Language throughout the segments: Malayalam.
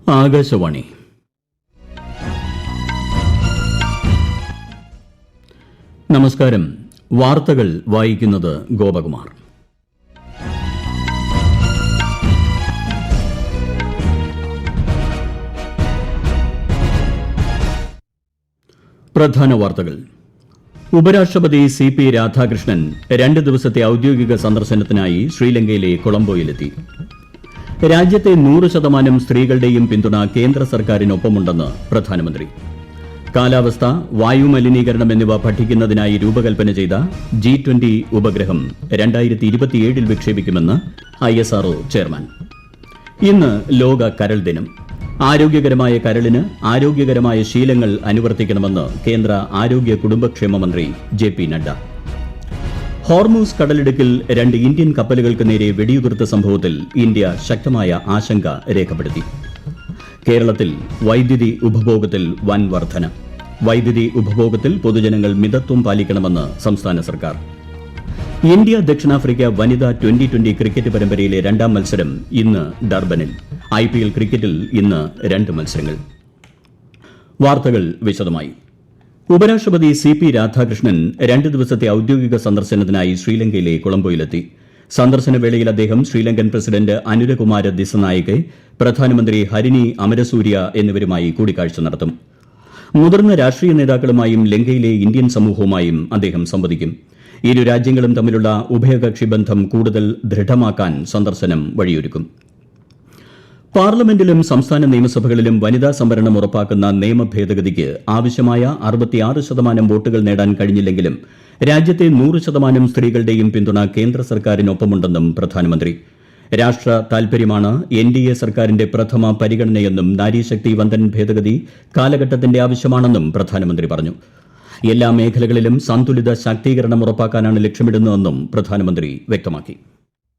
ആകാശവാണി. നമസ്കാരം. വാർത്തകൾ വായിക്കുന്നത് ഗോപകുമാർ. പ്രധാന വാർത്തകൾ. ഉപരാഷ്ട്രപതി CP രാധാകൃഷ്ണൻ 2 ദിവസത്തെ ഔദ്യോഗിക സന്ദർശനത്തിനായി ശ്രീലങ്കയിലെ കൊളംബോയിലെത്തി. രാജ്യത്തെ 100% സ്ത്രീകളുടെയും പിന്തുണ കേന്ദ്ര സർക്കാരിനൊപ്പമുണ്ടെന്ന് പ്രധാനമന്ത്രി. കാലാവസ്ഥ, വായുമലിനീകരണം എന്നിവ പഠിക്കുന്നതിനായി രൂപകൽപ്പന ചെയ്ത G20 ഉപഗ്രഹം 2027 വിക്ഷേപിക്കുമെന്ന് ISRO ചെയർമാൻ. ഇന്ന് ലോക കരൾ ദിനം. ആരോഗ്യകരമായ കരളിന് ആരോഗ്യകരമായ ശീലങ്ങൾ അനുവർത്തിക്കണമെന്ന് കേന്ദ്ര ആരോഗ്യ കുടുംബക്ഷേമ മന്ത്രി JP നഡ്ഡ. ഹോർമൂസ് കടലിടുക്കിൽ 2 ഇന്ത്യൻ കപ്പലുകൾക്ക് നേരെ വെടിയുതിർത്ത സംഭവത്തിൽ ഇന്ത്യ ശക്തമായ ആശങ്ക രേഖപ്പെടുത്തി. കേരളത്തിൽ വൈദ്യുതി ഉപഭോഗത്തിൽ വൻ വർധന. വൈദ്യുതി ഉപഭോഗത്തിൽ പൊതുജനങ്ങൾ മിതത്വം പാലിക്കണമെന്ന് സംസ്ഥാന സർക്കാർ. ഇന്ത്യ ദക്ഷിണാഫ്രിക്ക വനിതാ 2020 ക്രിക്കറ്റ് പരമ്പരയിലെ 2ാം മത്സരം ഇന്ന് ഡർബനിൽ. IPL ക്രിക്കറ്റിൽ ഇന്ന് 2 മത്സരങ്ങൾ. വാർത്തകൾ വിശദമായി. ഉപരാഷ്ട്രപതി CP രാധാകൃഷ്ണൻ 2 ദിവസത്തെ ഔദ്യോഗിക സന്ദർശനത്തിനായി ശ്രീലങ്കയിലെ കൊളംബോയിലെത്തി. സന്ദർശന വേളയിൽ അദ്ദേഹം ശ്രീലങ്കൻ പ്രസിഡന്റ് അനുരകുമാര ദിസനായകെ, പ്രധാനമന്ത്രി ഹരിനി അമരസൂര്യ എന്നിവരുമായി കൂടിക്കാഴ്ച നടത്തും. മുതിർന്ന രാഷ്ട്രീയ നേതാക്കളുമായും ലങ്കയിലെ ഇന്ത്യൻ സമൂഹവുമായും അദ്ദേഹം സംവദിക്കും. ഇരു രാജ്യങ്ങളും തമ്മിലുള്ള ഉഭയകക്ഷി ബന്ധം കൂടുതൽ ദൃഢമാക്കാൻ സന്ദർശനം വഴിയൊരുക്കും. പാർലമെന്റിലും സംസ്ഥാന നിയമസഭകളിലും വനിതാ സംവരണം ഉറപ്പാക്കുന്ന നിയമ ഭേദഗതിക്ക് ആവശ്യമായ 66% വോട്ടുകൾ നേടാൻ കഴിഞ്ഞില്ലെങ്കിലും രാജ്യത്തെ 100% സ്ത്രീകളുടെയും പിന്തുണ കേന്ദ്ര സർക്കാരിനൊപ്പമുണ്ടെന്നും പ്രധാനമന്ത്രി. രാഷ്ട്ര താൽപര്യമാണ് NDA സർക്കാരിന്റെ പ്രഥമ പരിഗണനയെന്നും നാരീശക്തി വന്ദൻ ഭേദഗതി കാലഘട്ടത്തിന്റെ ആവശ്യമാണെന്നും പ്രധാനമന്ത്രി പറഞ്ഞു. എല്ലാ മേഖലകളിലും സന്തുലിത ശാക്തീകരണം ഉറപ്പാക്കാനാണ് ലക്ഷ്യമിടുന്നതെന്നും പ്രധാനമന്ത്രി വ്യക്തമാക്കി.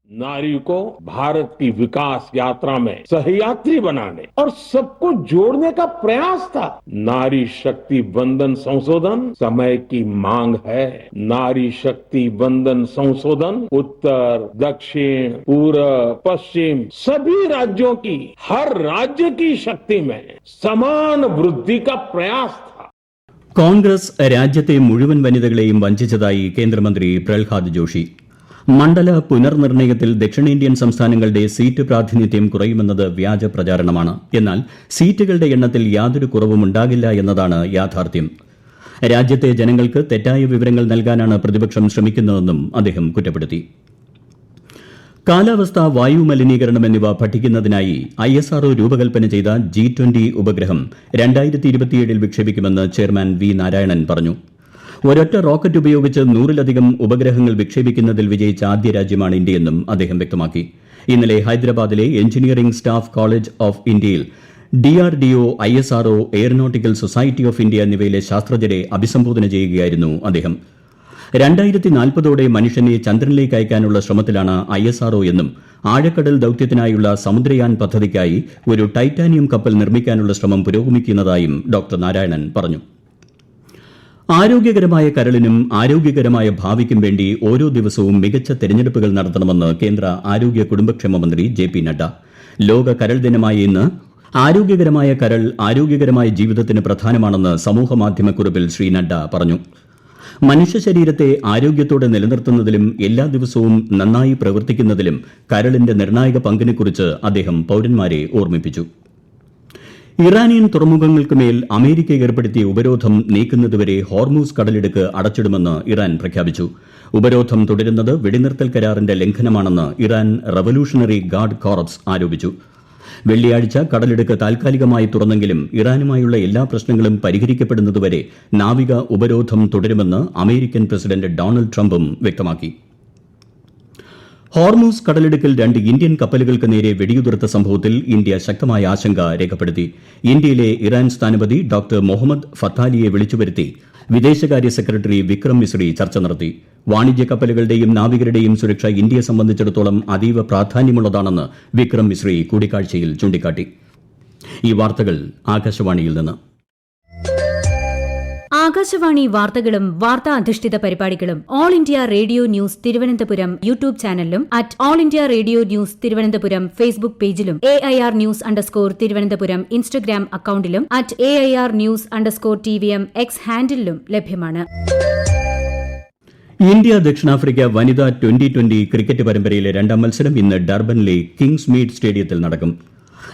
नारी को भारत की विकास यात्रा में सहयात्री बनाने और सबको जोड़ने का प्रयास था. नारी शक्ति वंदन संशोधन समय की मांग है. नारी शक्ति वंदन संशोधन उत्तर, दक्षिण, पूर्व, पश्चिम सभी राज्यों की, हर राज्य की शक्ति में समान वृद्धि का प्रयास था. കോൺഗ്രസ് രാജ്യത്തെ മുഴുവൻ വനിതകളെയും വഞ്ചിച്ചതായി കേന്ദ്രമന്ത്രി പ്രഹ്ലാദ് ജോഷി. മണ്ഡല പുനർനിർണയത്തിൽ ദക്ഷിണേന്ത്യൻ സംസ്ഥാനങ്ങളുടെ സീറ്റ് പ്രാതിനിധ്യം കുറയുമെന്നത് വ്യാജ പ്രചാരണമാണ്. എന്നാൽ സീറ്റുകളുടെ എണ്ണത്തിൽ യാതൊരു കുറവുമുണ്ടാകില്ല എന്നതാണ് യാഥാർത്ഥ്യം. രാജ്യത്തെ ജനങ്ങൾക്ക് തെറ്റായ വിവരങ്ങൾ നൽകാനാണ് പ്രതിപക്ഷം ശ്രമിക്കുന്നതെന്നും അദ്ദേഹം കുറ്റപ്പെടുത്തി. കാലാവസ്ഥ, വായുമലിനീകരണം എന്നിവ പഠിക്കുന്നതിനായി ISRO രൂപകൽപ്പന ചെയ്ത G20 ഉപഗ്രഹം 2027 വിക്ഷേപിക്കുമെന്ന് ചെയർമാൻ V. നാരായണൻ പറഞ്ഞു. ഒരൊറ്റ റോക്കറ്റ് ഉപയോഗിച്ച് 100-ലധികം ഉപഗ്രഹങ്ങൾ വിക്ഷേപിക്കുന്നതിൽ വിജയിച്ച ആദ്യ രാജ്യമാണ് ഇന്ത്യയെന്നും അദ്ദേഹം വ്യക്തമാക്കി. ഇന്നലെ ഹൈദരാബാദിലെ എഞ്ചിനീയറിംഗ് സ്റ്റാഫ് കോളേജ് ഓഫ് ഇന്ത്യയിൽ DRDO, ISRO, aeronautical society of India എന്നിവയിലെ ശാസ്ത്രജ്ഞരെ അഭിസംബോധന ചെയ്യുകയായിരുന്നു അദ്ദേഹം. 2040ഓടെ മനുഷ്യനെ ചന്ദ്രനിലേക്ക് അയക്കാനുള്ള ശ്രമത്തിലാണ് ISRO എന്നും ആഴക്കടൽ ദൌത്യത്തിനായുള്ള സമുദ്രയാൻ പദ്ധതിക്കായി ഒരു ടൈറ്റാനിയം കപ്പൽ നിർമ്മിക്കാനുള്ള ശ്രമം പുരോഗമിക്കുന്നതായും ഡോക്ടർ നാരായണൻ പറഞ്ഞു. ആരോഗ്യകരമായ കരളിനും ആരോഗ്യകരമായ ഭാവിക്കും വേണ്ടി ഓരോ ദിവസവും മികച്ച തെരഞ്ഞെടുപ്പുകൾ നടത്തണമെന്ന് കേന്ദ്ര ആരോഗ്യ കുടുംബക്ഷേമ മന്ത്രി JP നഡ്ഡ. ലോക കരൾ ദിനമായ ഇന്ന് ആരോഗ്യകരമായ കരൾ ആരോഗ്യകരമായ ജീവിതത്തിന് പ്രധാനമാണെന്ന് സമൂഹമാധ്യമക്കുറിപ്പിൽ ശ്രീ നഡ്ഡ പറഞ്ഞു. മനുഷ്യ ശരീരത്തെ ആരോഗ്യത്തോടെ നിലനിർത്തുന്നതിലും എല്ലാ ദിവസവും നന്നായി പ്രവർത്തിക്കുന്നതിലും കരളിന്റെ നിർണായക പങ്കിനെക്കുറിച്ച് അദ്ദേഹം പൌരന്മാരെ ഓർമ്മിപ്പിച്ചു. ഇറാനിയൻ തുറമുഖങ്ങൾക്ക് മേൽ അമേരിക്ക ഏർപ്പെടുത്തിയ ഉപരോധം നീക്കുന്നതുവരെ ഹോർമൂസ് കടലിടുക്ക് അടച്ചിടുമെന്ന് ഇറാൻ പ്രഖ്യാപിച്ചു. ഉപരോധം തുടരുന്നത് വെടിനിർത്തൽ കരാറിന്റെ ലംഘനമാണെന്ന് ഇറാൻ റവല്യൂഷണറി ഗാർഡ് കോർപ്സ് ആരോപിച്ചു. വെള്ളിയാഴ്ച കടലിടുക്ക് താൽക്കാലികമായി തുറന്നെങ്കിലും ഇറാനുമായുള്ള എല്ലാ പ്രശ്നങ്ങളും പരിഹരിക്കപ്പെടുന്നതുവരെ നാവിക ഉപരോധം തുടരുമെന്ന് അമേരിക്കൻ പ്രസിഡന്റ് ഡൊണാൾഡ് ട്രംപും വ്യക്തമാക്കി. ഹോർമൂസ് കടലിടുക്കിൽ 2 ഇന്ത്യൻ കപ്പലുകൾക്ക് നേരെ വെടിയുതിർത്ത സംഭവത്തിൽ ഇന്ത്യ ശക്തമായ ആശങ്ക രേഖപ്പെടുത്തി. ഇന്ത്യയിലെ ഇറാൻ സ്ഥാനപതി ഡോക്ടർ മുഹമ്മദ് ഫത്താലിയെ വിളിച്ചുവരുത്തി വിദേശകാര്യ സെക്രട്ടറി വിക്രം മിസ്രി ചർച്ച നടത്തി. വാണിജ്യ കപ്പലുകളുടെയും നാവികരുടെയും സുരക്ഷ ഇന്ത്യയെ സംബന്ധിച്ചിടത്തോളം അതീവ പ്രാധാന്യമുള്ളതാണെന്ന് വിക്രം മിസ്രി കൂടിക്കാഴ്ചയിൽ ചൂണ്ടിക്കാട്ടി. ഈ വാർത്തകൾ ആകാശവാണിയിൽ നിന്ന്. ആകാശവാണി വാർത്തകളും വാർത്താ അധിഷ്ഠിത പരിപാടികളും All India Radio News Thiruvananthapuram YouTube ചാനലിലും at All India Radio News Thiruvananthapuram Facebook പേജിലും AIR ന്യൂസ് _തിരുവനന്തപുരം ഇൻസ്റ്റഗ്രാം അക്കൌണ്ടിലും at AIR news _TVM X ഹാൻഡിലും ലഭ്യമാണ്. ഇന്ത്യ ദക്ഷിണാഫ്രിക്ക വനിതാ 2020 ക്രിക്കറ്റ് പരമ്പരയിലെ രണ്ടാം മത്സരം ഇന്ന് ഡർബനിലെ കിങ്സ് മീഡ് സ്റ്റേഡിയത്തിൽ നടക്കും.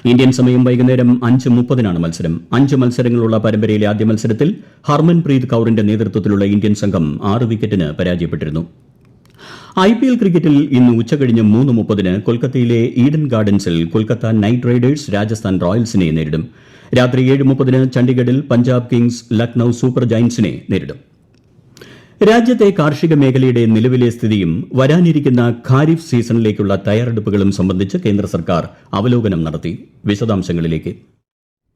ഇന്ത്യൻ സമയം വൈകുന്നേരം 5:30 മത്സരം. 5 മത്സരങ്ങളുള്ള പരമ്പരയിലെ ആദ്യ മത്സരത്തിൽ ഹർമൻപ്രീത് കൌറിന്റെ നേതൃത്വത്തിലുള്ള ഇന്ത്യൻ സംഘം 6 വിക്കറ്റിന് പരാജയപ്പെട്ടിരുന്നു. IPL ക്രിക്കറ്റിൽ ഇന്ന് ഉച്ചകഴിഞ്ഞ് 3:30 കൊൽക്കത്തയിലെ ഈഡൻ ഗാർഡൻസിൽ കൊൽക്കത്ത നൈറ്റ് റൈഡേഴ്സ് രാജസ്ഥാൻ റോയൽസിനെ നേരിടും. രാത്രി 7:30 ചണ്ഡിഗഡിൽ പഞ്ചാബ് കിങ്സ് ലക്നൌ സൂപ്പർ ജയന്റ്സിനെ നേരിടും. രാജ്യത്തെ കാർഷിക മേഖലയുടെ നിലവിലെ സ്ഥിതിയും വരാനിരിക്കുന്ന ഖാരിഫ് സീസണിലേക്കുള്ള തയ്യാറെടുപ്പുകളും സംബന്ധിച്ച് കേന്ദ്ര സർക്കാർ അവലോകനം നടത്തി. വിശദാംശങ്ങളിലേക്ക്.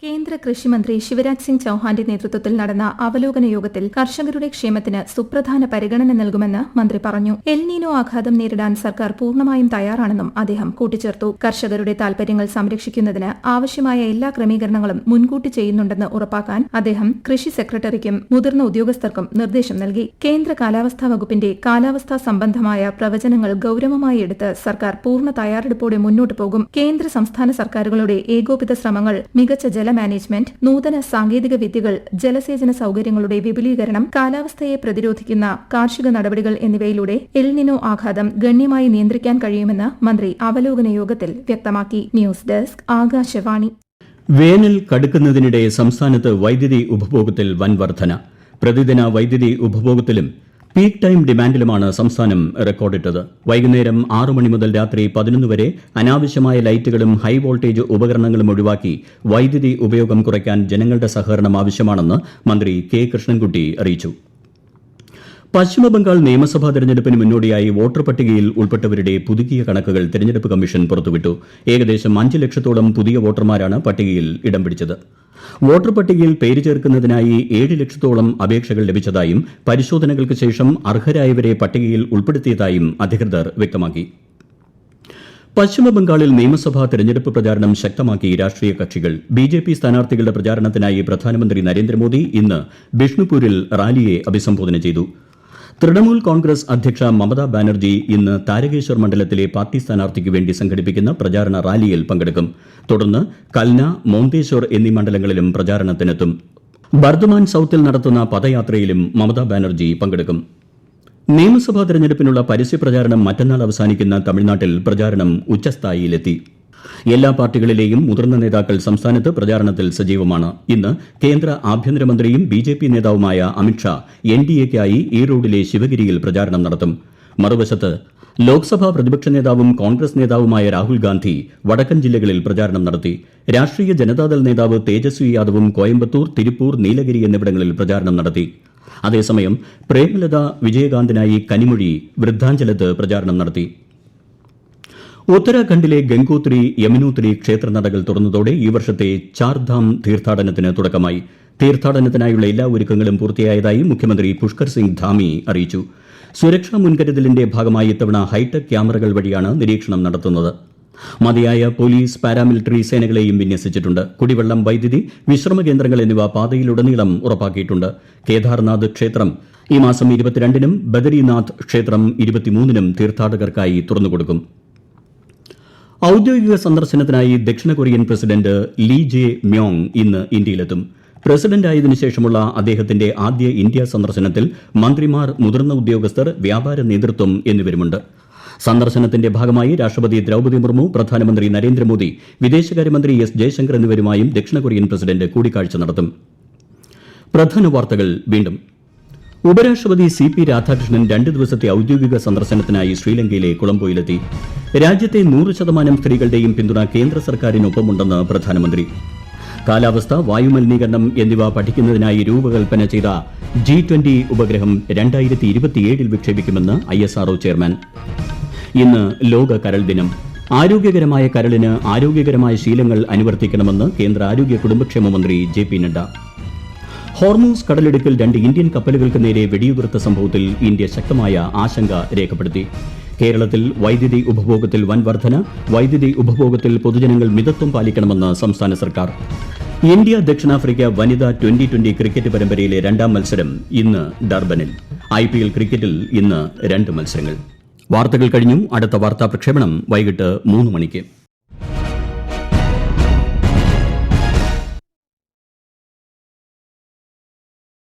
കേന്ദ്ര കൃഷിമന്ത്രി ശിവരാജ് സിംഗ് ചൌഹാന്റെ നേതൃത്വത്തിൽ നടന്ന അവലോകന യോഗത്തിൽ കർഷകരുടെ ക്ഷേമത്തിന് സുപ്രധാന പരിഗണന നൽകുമെന്ന് മന്ത്രി പറഞ്ഞു. എൽ നീനോ ആഘാതം നേരിടാൻ സർക്കാർ പൂർണ്ണമായും തയ്യാറാണെന്നും അദ്ദേഹം കൂട്ടിച്ചേർത്തു. കർഷകരുടെ താൽപര്യങ്ങൾ സംരക്ഷിക്കുന്നതിന് ആവശ്യമായ എല്ലാ ക്രമീകരണങ്ങളും മുൻകൂട്ടി ചെയ്യുന്നുണ്ടെന്ന് ഉറപ്പാക്കാൻ അദ്ദേഹം കൃഷി സെക്രട്ടറിക്കും മുതിർന്ന ഉദ്യോഗസ്ഥർക്കും നിർദ്ദേശം നൽകി. കേന്ദ്ര കാലാവസ്ഥാ വകുപ്പിന്റെ കാലാവസ്ഥാ സംബന്ധമായ പ്രവചനങ്ങൾ ഗൌരവമായി എടുത്ത് സർക്കാർ പൂർണ്ണ തയ്യാറെടുപ്പോടെ മുന്നോട്ടു പോകും. കേന്ദ്ര സംസ്ഥാന സർക്കാരുകളുടെ ഏകോപിത ശ്രമങ്ങൾ, മികച്ച മാനേജ്മെന്റ്, നൂതന സാങ്കേതിക വിദ്യകൾ, ജലസേചന സൌകര്യങ്ങളുടെ വിപുലീകരണം, കാലാവസ്ഥയെ പ്രതിരോധിക്കുന്ന കാർഷിക നടപടികൾ എന്നിവയിലൂടെ എൽ നിനോ ആഘാതം ഗണ്യമായി നിയന്ത്രിക്കാൻ കഴിയുമെന്ന് മന്ത്രി അവലോകന യോഗത്തിൽ വ്യക്തമാക്കി. News desk, Akashvani. വേനൽ കടുക്കുന്നതിനിടെ സംസ്ഥാനത്ത് വൈദ്യുതി ഉപഭോഗത്തിൽ വൻ വർധന. പ്രതിദിന വൈദ്യുതി ഉപഭോഗത്തിലും പീക്ക് ടൈം ഡിമാൻഡിലുമാണ് സംസ്ഥാനം റെക്കോർഡിട്ടത്. വൈകുന്നേരം 6 മണി മുതൽ രാത്രി 11 വരെ അനാവശ്യമായ ലൈറ്റുകളും ഹൈ വോൾട്ടേജ് ഉപകരണങ്ങളും ഒഴിവാക്കി വൈദ്യുതി ഉപയോഗം കുറയ്ക്കാൻ ജനങ്ങളുടെ സഹകരണം ആവശ്യമാണെന്ന് മന്ത്രി കെ കൃഷ്ണൻകുട്ടി അറിയിച്ചു. പശ്ചിമബംഗാൾ നിയമസഭാ തെരഞ്ഞെടുപ്പിന് മുന്നോടിയായി വോട്ടർ പട്ടികയിൽ ഉൾപ്പെട്ടവരുടെ പുതുക്കിയ കണക്കുകൾ തെരഞ്ഞെടുപ്പ് കമ്മീഷൻ പുറത്തുവിട്ടു. ഏകദേശം 5 ലക്ഷത്തോളം പുതിയ വോട്ടർമാരാണ് പട്ടികയിൽ ഇടം പിടിച്ചത്. വോട്ടർ പട്ടികയിൽ പേര് ചേർക്കുന്നതിനായി 7 ലക്ഷത്തോളം അപേക്ഷകൾ ലഭിച്ചതായും പരിശോധനകൾക്ക് ശേഷം അർഹരായവരെ പട്ടികയിൽ ഉൾപ്പെടുത്തിയതായും അധികൃതർ വ്യക്തമാക്കി. പശ്ചിമബംഗാളിൽ നിയമസഭാ തെരഞ്ഞെടുപ്പ് പ്രചാരണം ശക്തമാക്കി രാഷ്ട്രീയ കക്ഷികൾ. BJP സ്ഥാനാർത്ഥികളുടെ പ്രചാരണത്തിനായി പ്രധാനമന്ത്രി നരേന്ദ്രമോദി ഇന്ന് ബിഷ്ണുപൂരിൽ റാലിയെ അഭിസംബോധന ചെയ്തു. തൃണമൂൽ കോൺഗ്രസ് അധ്യക്ഷ മമതാ ബാനർജി ഇന്ന് താരകേശ്വർ മണ്ഡലത്തിലെ പാർട്ടി സ്ഥാനാർത്ഥിക്ക് വേണ്ടി സംഘടിപ്പിക്കുന്ന പ്രചാരണ റാലിയിൽ പങ്കെടുക്കും. തുടർന്ന് കൽന, മോന്തേശ്വർ എന്നീ മണ്ഡലങ്ങളിലും പ്രചാരണത്തിനെത്തും. ബർദ്വാൻ സൌത്തിൽ നടത്തുന്ന പദയാത്രയിലും മമതാ ബാനർജി പങ്കെടുക്കും. നിയമസഭാ തെരഞ്ഞെടുപ്പിനുള്ള പരസ്യപ്രചാരണം മറ്റന്നാൾ അവസാനിക്കുന്ന തമിഴ്നാട്ടിൽ പ്രചാരണം ഉച്ചസ്ഥായിയിലെത്തി. എല്ലാ പാർട്ടികളിലെയും മുതിർന്ന നേതാക്കൾ സംസ്ഥാനത്ത് പ്രചാരണത്തിൽ സജീവമാണ്. ഇന്ന് കേന്ദ്ര ആഭ്യന്തരമന്ത്രിയും BJP നേതാവുമായ അമിത്ഷാ NDAയ്ക്കായി ഈറോഡിലെ ശിവഗിരിയിൽ പ്രചാരണം നടത്തും. മറുവശത്ത് ലോക്സഭാ പ്രതിപക്ഷ നേതാവും കോൺഗ്രസ് നേതാവുമായ രാഹുൽ ഗാന്ധി വടക്കൻ ജില്ലകളിൽ പ്രചാരണം നടത്തി. രാഷ്ട്രീയ ജനതാദൾ നേതാവ് തേജസ്വി യാദവും കോയമ്പത്തൂർ, തിരുപ്പൂർ, നീലഗിരി എന്നിവിടങ്ങളിൽ പ്രചാരണം നടത്തി. അതേസമയം പ്രേമലത വിജയകാന്തിനായി കനിമൊഴി വൃദ്ധാഞ്ചലത്ത് പ്രചാരണം നടത്തി. ഉത്തരാഖണ്ഡിലെ ഗംഗോത്രി, യമുനോത്രി ക്ഷേത്രനടകൾ തുറന്നതോടെ ഈ വർഷത്തെ ചാർധാം തീർത്ഥാടനത്തിന് തുടക്കമായി. തീർത്ഥാടനത്തിനായുള്ള എല്ലാ ഒരുക്കങ്ങളും പൂർത്തിയായതായി മുഖ്യമന്ത്രി പുഷ്കർ സിംഗ് ധാമി അറിയിച്ചു. സുരക്ഷാ മുൻകരുതലിന്റെ ഭാഗമായി ഇത്തവണ ഹൈടെക് ക്യാമറകൾ വഴിയാണ് നിരീക്ഷണം നടത്തുന്നത്. മതിയായ പോലീസ്, പാരാമിലിറ്ററി സേനകളെയും വിന്യസിച്ചിട്ടുണ്ട്. കുടിവെള്ളം, വൈദ്യുതി, വിശ്രമ കേന്ദ്രങ്ങൾ എന്നിവ പാതയിലുടനീളം ഉറപ്പാക്കിയിട്ടുണ്ട്. കേദാർനാഥ് ക്ഷേത്രം ഈ മാസം 22-നും ബദരിനാഥ് ക്ഷേത്രം 23-നും തീർത്ഥാടകർക്കായി തുറന്നുകൊടുക്കും. ഔദ്യോഗിക സന്ദർശനത്തിനായി ദക്ഷിണ കൊറിയൻ പ്രസിഡന്റ് ലീ ജെ മ്യോങ് ഇന്ന് ഇന്ത്യയിലെത്തും. പ്രസിഡന്റായതിനു ശേഷമുള്ള അദ്ദേഹത്തിന്റെ ആദ്യ ഇന്ത്യ സന്ദർശനത്തിൽ മന്ത്രിമാർ, മുതിർന്ന ഉദ്യോഗസ്ഥർ, വ്യാപാര നേതൃത്വം എന്നിവരുമുണ്ട്. സന്ദർശനത്തിന്റെ ഭാഗമായി രാഷ്ട്രപതി ദ്രൌപദി മുർമു, പ്രധാനമന്ത്രി നരേന്ദ്രമോദി, വിദേശകാര്യമന്ത്രി S ജയശങ്കർ എന്നിവരുമായും ദക്ഷിണ കൊറിയൻ പ്രസിഡന്റ് കൂടിക്കാഴ്ച നടത്തും. പ്രധാന വാർത്തകൾ വീണ്ടും. ഉപരാഷ്ട്രപതി CP രാധാകൃഷ്ണൻ 2 ദിവസത്തെ ഔദ്യോഗിക സന്ദർശനത്തിനായി ശ്രീലങ്കയിലെ കൊളംബോയിലെത്തി. രാജ്യത്തെ 100% സ്ത്രീകളുടെയും പിന്തുണ കേന്ദ്ര സർക്കാരിനൊപ്പമുണ്ടെന്ന് പ്രധാനമന്ത്രി. കാലാവസ്ഥ, വായുമലിനീകരണം എന്നിവ പഠിക്കുന്നതിനായി രൂപകൽപ്പന ചെയ്ത G20 ഉപഗ്രഹം 2027 വിക്ഷേപിക്കുമെന്ന് ISRO ചെയർമാൻ. ഇന്ന് ലോക കരൾ ദിനം. ആരോഗ്യകരമായ കരളിന് ആരോഗ്യകരമായ ശീലങ്ങൾ അനുവർത്തിക്കണമെന്ന് കേന്ദ്ര ആരോഗ്യ കുടുംബക്ഷേമ മന്ത്രി JP നഡ്ഡ. ഹോർമൂസ് കടലിടുക്കിൽ 2 ഇന്ത്യൻ കപ്പലുകൾക്ക് നേരെ വെടിയുതിർത്ത സംഭവത്തിൽ ഇന്ത്യ ശക്തമായ ആശങ്ക രേഖപ്പെടുത്തി. കേരളത്തിൽ വൈദ്യുതി ഉപഭോഗത്തിൽ വൻ വർധന. വൈദ്യുതി ഉപഭോഗത്തിൽ പൊതുജനങ്ങൾ മിതത്വം പാലിക്കണമെന്ന് സംസ്ഥാന സർക്കാർ. ഇന്ത്യ ദക്ഷിണാഫ്രിക്ക വനിതാ ട്വന്റി ക്രിക്കറ്റ് പരമ്പരയിലെ രണ്ടാം മത്സരം ഇന്ന് ഡർബനിൽ. IPL ക്രിക്കറ്റിൽ ഇന്ന് 2 മത്സരങ്ങൾ. വാർത്തകൾ കഴിഞ്ഞു. അടുത്ത വാർത്താ പ്രക്ഷേപണം വൈകിട്ട് 3 മണിക്ക്.